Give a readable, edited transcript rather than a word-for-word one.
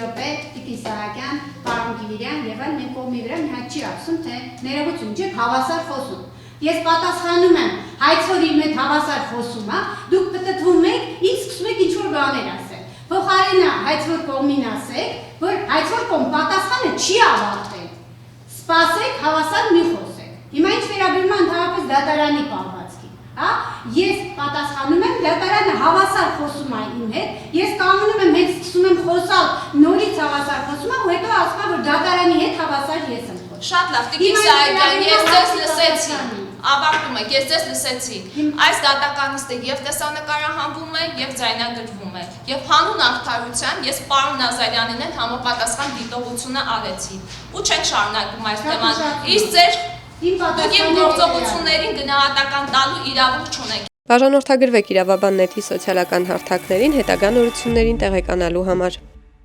մի րոպե, Տիկին Սահակյան, պարոն Գիվիրյան եւ այլ մենք կողմի վրա մի հատ չի ասում, թե ներողություն չեք հավասար խոսում։ Ես պատասխանում եմ, հայց որ իր հետ հավասար խոսում է, դուք պտտվում եք, ինձ սկսում եք ինչ-որ բաներ ասել։ Փոխարենը հայց որ կողմին ասեք, որ հայց որ կողմ պատասխանը չի ավարտել։ Սպասեք, հավասար մի խոսեք։ Հիմա ինչ վերաբերում է ընդհանրապես դատարանի պահվածքին, հա? Ես պատասխանում եմ, դատարանը հավասար խոսում է իմ հետ, ես կանգնում եմ, հենց սկսում եմ խոսալ, նորից հավասար խոսում եմ, ու հետո ասում եմ, որ դատարանի հետ հավասար ես եմ խոսում։ Շատ լավ, Տիկին Սահակյան, ես ձեզ լսեցի։ Ավարտում եք, ես ձեզ լսեցի։ Այս դատականիստը եւ տեսանկարահանվում է եւ ձայնագրվում է։ Եվ հանուն արդարության ես պարոն Նազարյանին էլ համապատասխան դիտողությունը արեցի։ Ու չենք շարունակում այս թեման։ Իսկ ձեր դուք իմ գործողություններին գնահատական տալու իրավունք չունեք։ Բաժանորդագրվեք Իրավաբան.net-ի սոցիալական հարթակներին հետագա նորություններին տեղեկանալու համար։